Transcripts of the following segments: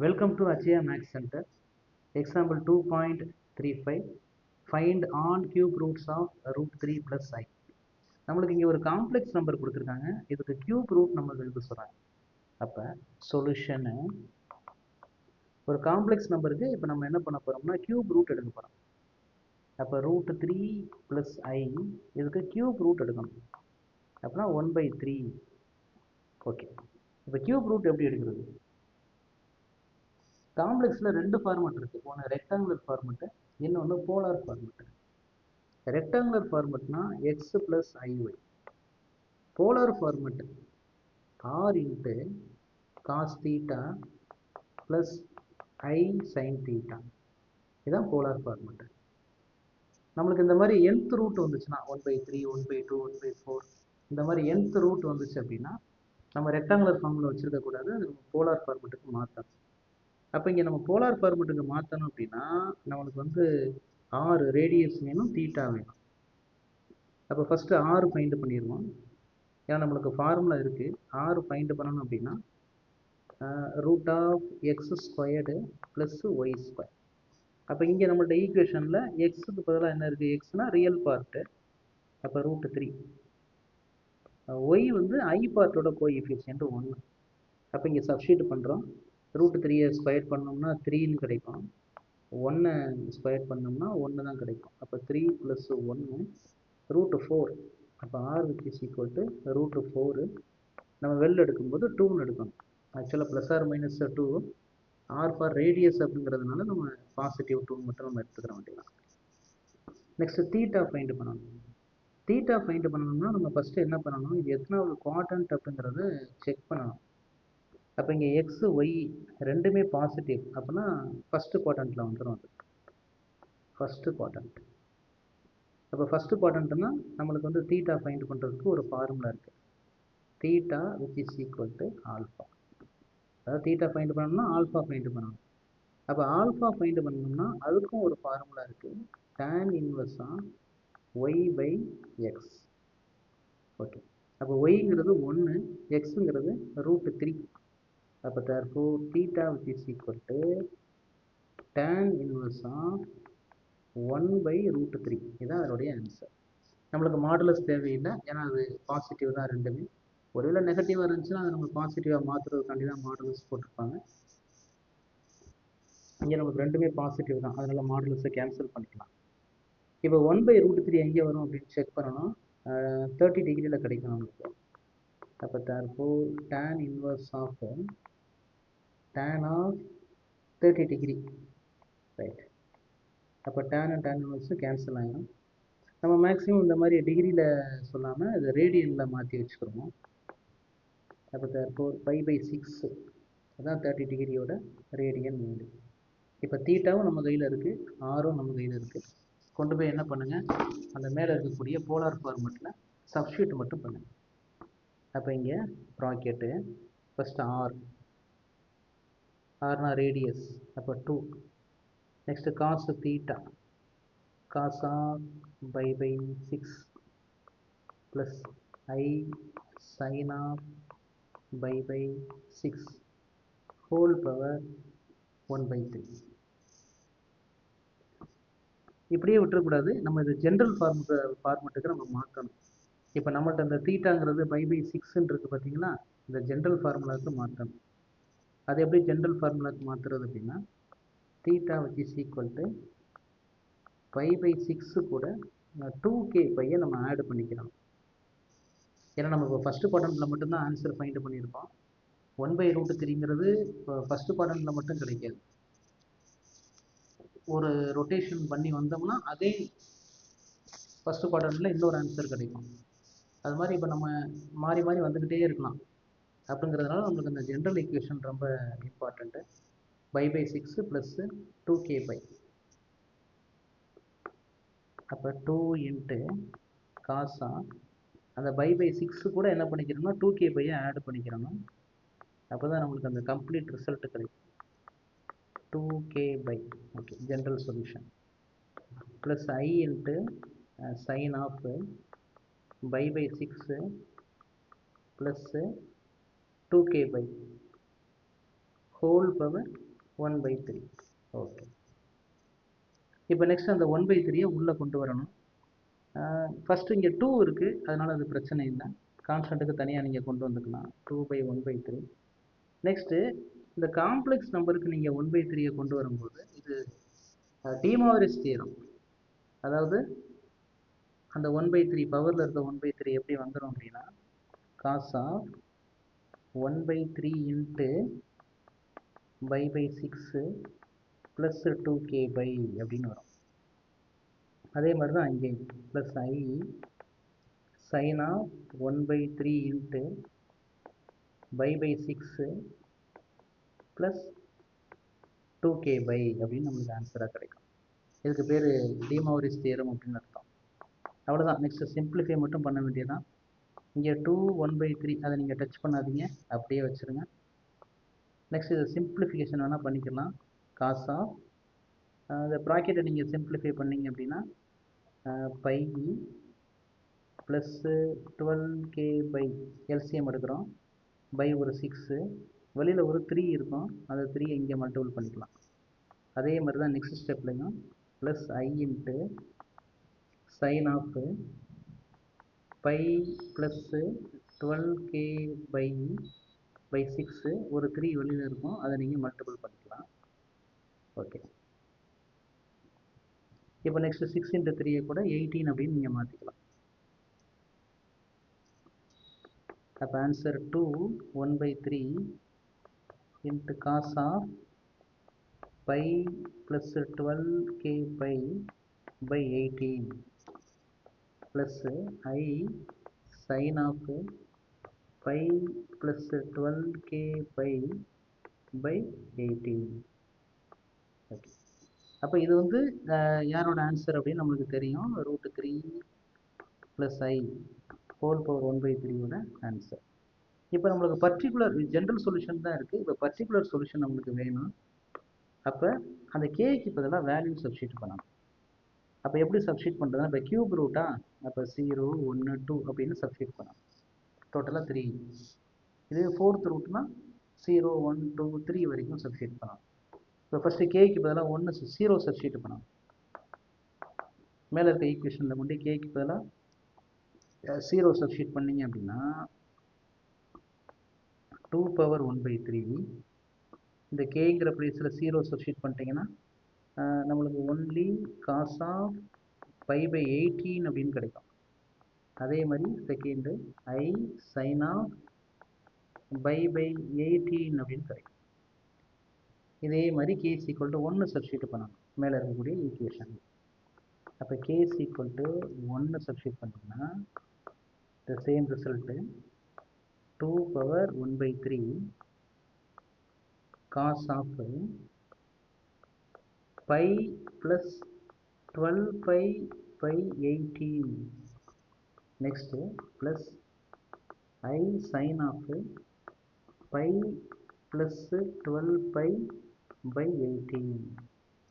Welcome to Achaya Max Center. Example 2.35. Find on cube roots of root 3 plus I. நம்மளுக்கு இங்கே ஒரு complex number கொடுத்துருக்காங்க. இதுக்கு cube root நம்ம எழுத சொல்கிறாங்க. அப்போ சொல்யூஷனு ஒரு காம்ப்ளெக்ஸ் நம்பருக்கு இப்போ நம்ம என்ன பண்ண போகிறோம்னா கியூப் ரூட் எடுக்க போகிறோம். அப்போ ரூட் 3 ப்ளஸ் ஐ இதுக்கு கியூப் ரூட் எடுக்கணும். அப்படின்னா 1/3. ஓகே, இப்போ கியூப் ரூட் எப்படி எடுக்கிறது? காம்ப்ளெக்ஸில் ரெண்டு ஃபார்மெட் இருக்குது. ஒன்று ரெக்டாங்குலர் ஃபார்மெட்டு, இன்னொன்று போலார் ஃபார்மெட்டு. ரெக்டாங்குலர் ஃபார்மெட்னா x plus i y. Polar format r into cos theta plus i sine theta. இதுதான் போலார் ஃபார்மெட்டு. நம்மளுக்கு இந்த மாதிரி nth ரூட் வந்துச்சுன்னா 1/3, 1/2, 1/4 இந்த மாதிரி nth ரூட் வந்துச்சு அப்படின்னா நம்ம ரெக்டாங்குலர் ஃபார்மில் வச்சுருக்கக்கூடாது, அது நம்ம போலார் ஃபார்மெட்டுக்கு மாற்றணும். அப்போ இங்கே நம்ம போலார் ஃபார்மெட்டுக்கு மாற்றணும் அப்படின்னா நம்மளுக்கு வந்து ஆர் ரேடியஸ் வேணும், தீட்டா வேணும். அப்போ ஃபஸ்ட்டு ஆர் ஃபைண்ட் பண்ணிடுவோம். ஏன்னா நம்மளுக்கு ஃபார்முலா இருக்குது. ஆர் ஃபைண்ட் பண்ணணும் அப்படின்னா root of x squared plus y square. அப்போ இங்கே நம்மள்ட்ட ஈக்குவேஷனில் எக்ஸுக்கு பதிலாக என்ன இருக்குது? எக்ஸ்னா ரியல் பார்ட்டு, அப்போ ரூட் 3. ஒய் வந்து ஐ பார்ட்டோட கோஎஃபிஷியன்ட் 1. அப்போ இங்கே சப்ஸ்டியூட் பண்ணுறோம். ரூட் 3 ஸ்கொயர் பண்ணோம்னா 3ன்னு கிடைக்கும். 1 ஸ்கொயர் பண்ணோம்னா 1 தான் கிடைக்கும். அப்போ 3 + 1 ரூட் 4. அப்போ r which is equal to root 4. நம்ம வெளில எடுக்கும்போது 2ன்னு எடுக்கணும். ஆக்சுவலாக plus r minus 2. R for radius அப்படிங்கிறதுனால நம்ம பாசிட்டிவ் 2 மட்டும் நம்ம எடுத்துக்கிற வேண்டியதான். நெக்ஸ்ட் தீட்டா ஃபைண்ட் பண்ணணும். தீட்டா ஃபைண்ட் பண்ணணும்னா நம்ம ஃபஸ்ட்டு என்ன பண்ணணும்? இது எத்தனாவது குவாட்ரண்ட் அப்படிங்கிறத செக் பண்ணணும். அப்போ இங்கே எக்ஸ் ஒய் ரெண்டுமே பாசிட்டிவ் அப்படின்னா ஃபஸ்ட்டு குவாட்ரண்ட்டில் வந்துடும். அது ஃபஸ்ட்டு குவாட்ரண்ட். அப்போ ஃபஸ்ட்டு குவாட்ரண்ட்னா நம்மளுக்கு வந்து தீட்டா ஃபைண்ட் பண்ணுறதுக்கு ஒரு ஃபார்முலா இருக்குது. Theta which is equal to alpha. அதாவது தீட்டா ஃபைண்ட் பண்ணணும்னா ஆல்ஃபா ஃபைண்ட் பண்ணணும். அப்போ ஆல்ஃபா ஃபைண்ட் பண்ணணும்னா அதுக்கும் ஒரு ஃபார்முலா இருக்குது. tan inverse of y by x. Okay, அப்போ ஒய்ங்கிறது 1, எக்ஸுங்கிறது ரூட் 3. அப்போ therefore theta which is equal to tan inverse of 1/√3. இதுதான் அதனுடைய ஆன்சர். நம்மளுக்கு மாடுலஸ் தேவையில்லை, ஏன்னா அது பாசிட்டிவ் தான் ரெண்டுமே. ஒருவேளை நெகட்டிவாக இருந்துச்சுன்னா அதை நம்ம பாசிட்டிவாக மாற்றுறதுக்காண்டி தான் மாடுலஸ் போட்டிருப்பாங்க. இங்கே நமக்கு ரெண்டுமே பாசிட்டிவ் தான், அதனால் மாடுலஸை கேன்சல் பண்ணிக்கலாம். இப்போ 1/√3 எங்கே வரும் அப்படின்னு செக் பண்ணணும். 30 டிகிரியில் கிடைக்கும் நமக்கு. அப்போ therefore tan inverse of tan of 30 degree. Right. அப்போ tan and tan inverse cancel ஆகிடும். நம்ம மேக்ஸிமம் இந்த மாதிரி டிகிரியில் சொல்லாமல் இது ரேடியனில் மாற்றி வச்சுக்கிறோம். அப்போ therefore 5/6 அதான் 30 டிகிரியோட ரேடியன் வேல்யூ. இப்போ தீட்டாவும் நம்ம கையில் இருக்குது, ஆரும் நம்ம கையில் இருக்குது. கொண்டு போய் என்ன பண்ணுங்கள், அந்த மேலே இருக்கக்கூடிய போலார் ஃபார்மெட்டில் சப்ஸ்டியூட் மட்டும் பண்ணுங்கள். அப்போ இங்கே ப்ராக்கெட்டு ஃபஸ்ட்டு ஆர்னா ரேடியஸ், அப்போ 2. Next cos theta, cos of 5/6 plus i sine of 5/6 whole power 1/3. இப்படியே விட்டுறக்கூடாது, நம்ம இது ஜென்ரல் ஃபார்மெட்டுக்கு நம்ம மாற்றணும். இப்போ நம்மள்ட்ட இந்த தீட்டாங்கிறது 5/6 இருக்குது பார்த்தீங்களா, இந்த ஜென்ரல் ஃபார்முலாவுக்கு மாற்றணும். அது எப்படி ஜென்ரல் ஃபார்முலாவுக்கு மாற்றுறது அப்படின்னா theta which is equal to 5/6 கூட 2k பையை நம்ம ஆட் பண்ணிக்கிறோம். ஏன்னா நம்ம இப்போ ஃபஸ்ட்டு குவாட்ரண்ட்டில் மட்டும்தான் ஆன்சர் ஃபைண்ட் பண்ணியிருக்கோம். 1/√3ங்கிறது இப்போ ஃபஸ்ட்டு குவாட்ரண்ட்டில் மட்டும் கிடைக்காது. ஒரு ரொட்டேஷன் பண்ணி வந்தோம்னா அதே ஃபஸ்ட்டு குவாட்ரண்ட்டில் இன்னொரு ஆன்சர் கிடைக்கும். அது மாதிரி இப்போ நம்ம மாறி மாறி வந்துக்கிட்டே இருக்கலாம். அப்படிங்கிறதுனால நம்மளுக்கு அந்த ஜென்ரல் ஈக்குவேஷன் ரொம்ப இம்பார்ட்டண்ட்டு. 5/6 plus 2k pi. அப்போ 2 இன்ட்டு காசா அந்த 5/6 கூட என்ன பண்ணிக்கிறோம்னா 2k பையை ஆட் பண்ணிக்கிறோம். அப்போ தான் நம்மளுக்கு அந்த கம்ப்ளீட் ரிசல்ட் கிடைக்கும். 2k pi. Okay, general solution plus i into sine of 5/6 plus 2k pi whole power 1/3. Okay, இப்போ நெக்ஸ்ட் அந்த 1/3 உள்ளே கொண்டு வரணும். ஃபஸ்ட்டு இங்கே 2 இருக்குது, அதனால் அது பிரச்சனை இல்லை. கான்ஸ்டன்ட்டுக்கு தனியாக நீங்கள் கொண்டு வந்துக்கலாம். 2/1/3. நெக்ஸ்ட்டு இந்த காம்ப்ளெக்ஸ் நம்பருக்கு நீங்கள் 1/3 கொண்டு வரும்போது இது டி மார்கன்ஸ் தியரம். அதாவது அந்த 1/3 பவரில் இருக்க 1/3 எப்படி வந்துடும் அப்படின்னா cos of 1/3 into π/6 plus 2k pi அப்படின்னு வரும். அதே மாதிரி தான் அங்கே plus i sine of 1/3 into π/6 plus 2k pi அப்படின்னு நம்மளுக்கு ஆன்சராக கிடைக்கும். இதுக்கு பேர் டி மார்கன்ஸ் தியரம் அப்படின்னு அர்த்தம். அவ்வளோதான். நெக்ஸ்ட்டு சிம்பிளிஃபை மட்டும் பண்ண வேண்டியதான். இங்கே 2 1/3 அதை நீங்கள் டச் பண்ணாதீங்க, அப்படியே வச்சுருங்க. நெக்ஸ்ட் இதை சிம்பிளிஃபிகேஷன் வேணால் பண்ணிக்கலாம். காஸ் ஆஃப் இந்த ப்ராக்கெட்டை நீங்கள் சிம்பிளிஃபை பண்ணிங்க அப்படின்னா pi plus 12k pi LCM எடுக்கிறோம். பை ஒரு 6, வெளியில் ஒரு 3 இருக்கும், அந்த 3 இங்கே மல்டிபிள் பண்ணிக்கலாம். அதே மாதிரி தான் நெக்ஸ்ட் ஸ்டெப்லையும் plus i into sine of pi plus 12k pi 6, ஒரு 3 வெளியில் இருக்கும், அதை நீங்கள் மல்டிபிள் பண்ணிக்கலாம். ஓகே, இப்போ நெக்ஸ்ட் 6 இன்ட்டு 3 கூட 18 அப்படின்னு நீங்கள் மாற்றிக்கலாம். அப்போ answer 2 1/3 into cos of pi plus 12k pi 18 plus i sine of pi plus 12k pi 18. Okay, அப்போ இது வந்து யாரோட ஆன்சர் அப்படின்னு நம்மளுக்கு தெரியும். √3 plus i whole power 1/3 answer. இப்போ நம்மளுக்கு பர்டிகுலர் ஜென்ரல் சொல்யூஷன் தான் இருக்குது. இப்போ பர்டிகுலர் சொல்யூஷன் நம்மளுக்கு வேணும். அப்போ அந்த கேக்கு பதிலாக வேல்யூ சப்ஸ்டியூட் பண்ணணும். அப்போ எப்படி சப்ஸ்டியூட் பண்ணுறதுனா, இப்போ கியூப் ரூட்டா, அப்போ 0 1 2 அப்படின்னு சப்ஸ்டியூட் பண்ணணும். டோட்டலாக 3. இது 4th ரூட்னா 0 1 2 3 வரைக்கும் சப்ஸ்டியூட் பண்ணணும். இப்போ ஃபஸ்ட்டு கேக்கு பதிலாக 0 சப்ஸ்டியூட் பண்ணணும். மேலே இருக்க ஈக்குவேஷனில் கொண்டு கேக்கு பதிலாக 0 சப்ஸ்டியூட் பண்ணிங்க அப்படின்னா 2/1/3. இந்த கேங்கிற ப்ளேஸில் 0 சப்ஸ்டியூட் பண்ணிட்டீங்கன்னா நம்மளுக்கு ஒன்லி காஸ் ஆஃப் π/18 அப்படின்னு கிடைக்கும். அதே மாதிரி செகண்டு ஐ சைன் ஆஃப் π/18 அப்படின்னு கிடைக்கும். இதே மாதிரி k = 1 சப்ஸ்டியூட் பண்ணணும் மேலே இருக்கக்கூடிய ஈக்குவேஷன். அப்போ k = 1 சப்ஸ்டியூட் பண்ணிங்கன்னா the same result 2/1/3 cos of pi plus 12π/18 next plus i sine of pi plus 12π/18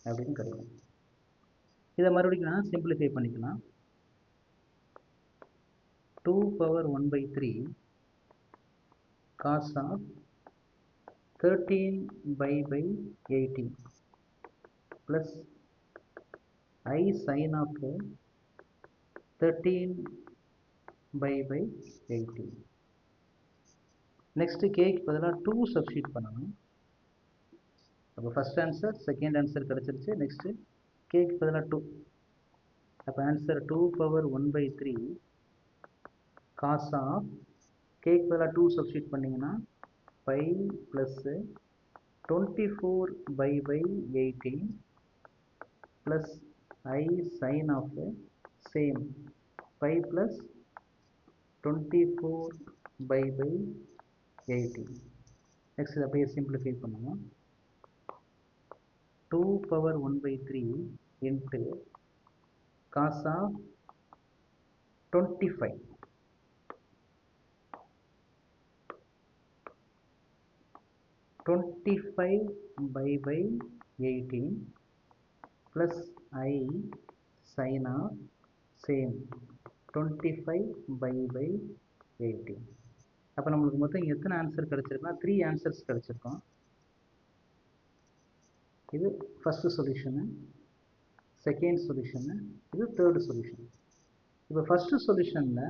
அப்படின்னு கிடைக்கும். இதை மறுபடியும் நான் சிம்பிளிஃபை பண்ணிக்கலாம். 2/1/3 cos of 13π/18 plus i sine of 13π/18. Next கேக்கு பதிலாக 2 சப்ஸ்டியூட் பண்ணணும். அப்போ ஃபஸ்ட் ஆன்சர் செகண்ட் ஆன்சர் கிடச்சிருச்சு. நெக்ஸ்ட்டு கேக்கு பதிலாக 2. அப்போ ஆன்சர் 2/1/3 காஸ் ஆஃப் கேக்கு பதிலாக 2 சப்ஸ்டியூட் பண்ணிங்கன்னா pi plus 24π/18 plus i sine of same pi plus 24π/18. Next இதை அப்படியே சிம்பிளிஃபை பண்ணுவோம். 2/1/3 into cos of 25 25π/18 plus i sine of same 25π/18. அப்போ நம்மளுக்கு மொத்தம் எத்தனை ஆன்சர் கிடச்சிருக்குன்னா 3 ஆன்சர்ஸ் கிடச்சிருக்கோம். இது ஃபஸ்ட்டு சொல்யூஷனு, செகண்ட் சொல்யூஷனு, இது தேர்டு சொல்யூஷன். இப்போ ஃபஸ்ட்டு சொல்யூஷனில்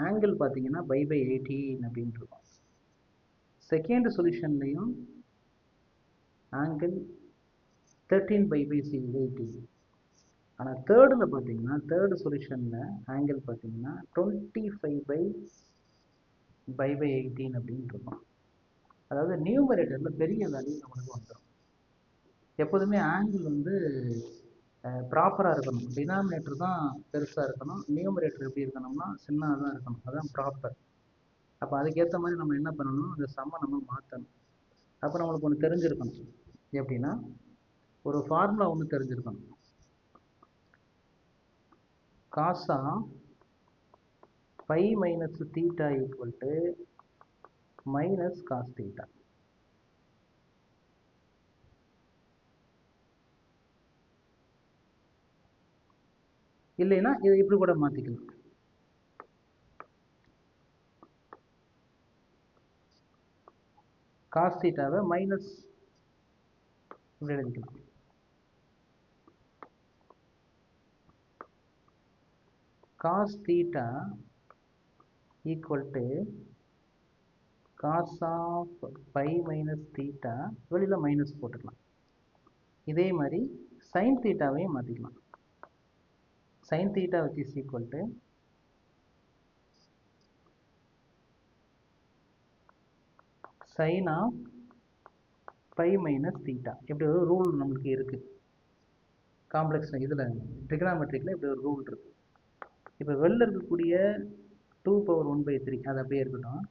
ஆங்கிள் பார்த்தீங்கன்னா பை 18 அப்படின்னு இருக்கும். செகண்ட் சொல்யூஷன்லையும் ஆங்கிள் 13/18. ஆனால் தேர்டில் பார்த்தீங்கன்னா தேர்டு சொல்யூஷனில் ஆங்கிள் பார்த்தீங்கன்னா 25/18 அப்படின்னு இருக்கும். அதாவது நியூமரேட்டரில் பெரிய வேல்யூ நம்மளுக்கு வந்துடும். எப்போதுமே ஆங்கிள் வந்து ப்ராப்பராக இருக்கணும். டினாமினேட்டர் தான் பெருசாக இருக்கணும், நியூமரேட்டர் எப்படி இருக்கணும்னா சின்னதாக தான் இருக்கணும். அதுதான் ப்ராப்பர். அப்போ அதுக்கேற்ற மாதிரி நம்ம என்ன பண்ணணும், அந்த சம்மை நம்ம மாற்றணும். அப்போ நம்மளுக்கு ஒன்று தெரிஞ்சிருக்கணும். எப்படின்னா ஒரு ஃபார்முலா ஒன்று தெரிஞ்சிருக்கணும். Cos of pi minus theta equal to minus cos theta. இல்லைன்னா இதை இப்படி கூட மாற்றிக்கலாம். காஸ் தீட்டாவை மைனஸ் இப்படி எழுதிக்கலாம். Cos theta equal to cos of pi minus theta, வெளியில் மைனஸ் போட்டுக்கலாம். இதே மாதிரி சைன் தீட்டாவையும் மாற்றிக்கலாம். Sine theta which is equal to sin of pi minus theta. இப்படி ஒரு ரூல் நம்மளுக்கு இருக்குது. காம்ப்ளெக்ஸ் இதில் ட்ரிகனாமெட்ரிக்கில் இப்படி ஒரு ரூல் இருக்குது. இப்போ வெளில இருக்கக்கூடிய 2/1/3 அது அப்படியே இருக்கட்டும்.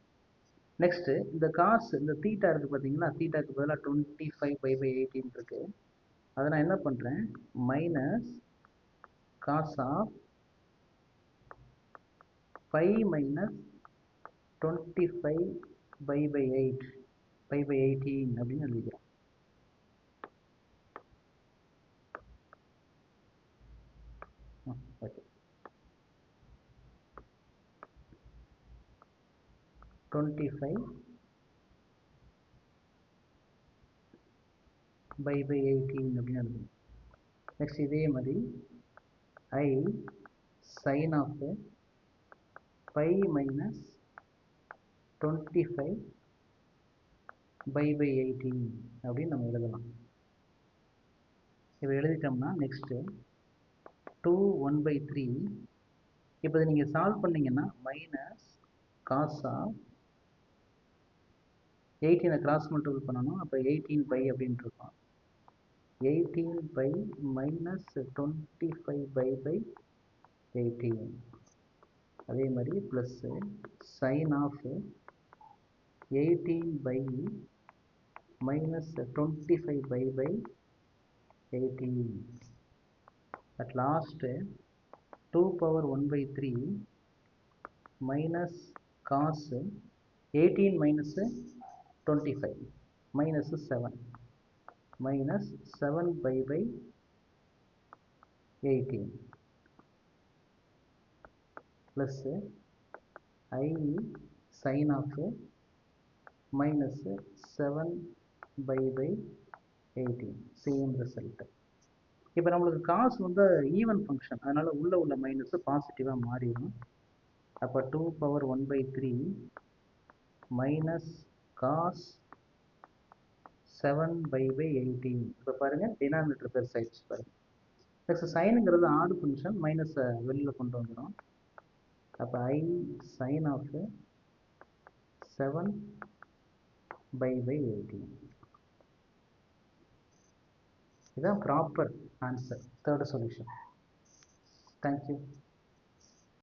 நெக்ஸ்ட்டு இந்த காசு, இந்த தீட்டா இருக்குது பார்த்தீங்களா, தீட்டாக்கு பதிலாக 25/18 இருக்குது. அதை நான் என்ன பண்ணுறேன், minus cos of pi minus 25/8 5/18 அப்படின்னு எழுதிக்கிறோம். ஓகே, 25/18 அப்படின்னு எழுதுங்க. நெக்ஸ்ட் இதே மாதிரி ஐ சைன் ஆஃப் பை மைனஸ் 25/18 அப்படின்னு நம்ம எழுதலாம். இப்போ எழுதிட்டோம்னா நெக்ஸ்ட்டு 2/1/3. இப்போ இதை நீங்கள் சால்வ் பண்ணிங்கன்னா மைனஸ் காசா 18 கிராஸ் மல்டிபிள் பண்ணணும். அப்போ 18 அப்படின்ட்டு இருக்கும். 18 மைனஸ் 25/18. அதே மாதிரி plus sine of 18 minus 25/18. At last 2/1/3 minus cos 18 minus 25 minus 7 minus 7/18 plus i sine of minus 7/18. Same result. இப்போ நம்மளுக்கு காசு வந்து ஈவன் ஃபங்க்ஷன், அதனால் உள்ள மைனஸு பாசிட்டிவாக மாறிடும். அப்போ 2/1/3 மைனஸ் காஸ் 7/18. இப்போ பாருங்கள் டினாமினேட்டர் பெருசாயிடுச்சு பாருங்கள். நெக்ஸ்ட் சைனுங்கிறது ஆடு ஃபங்க்ஷன், மைனஸை வெளியில் கொண்டு வந்துடும். அப்போ ஐ சைன் ஆஃப் 7/18. இதுதான் proper answer, third solution. Thank you.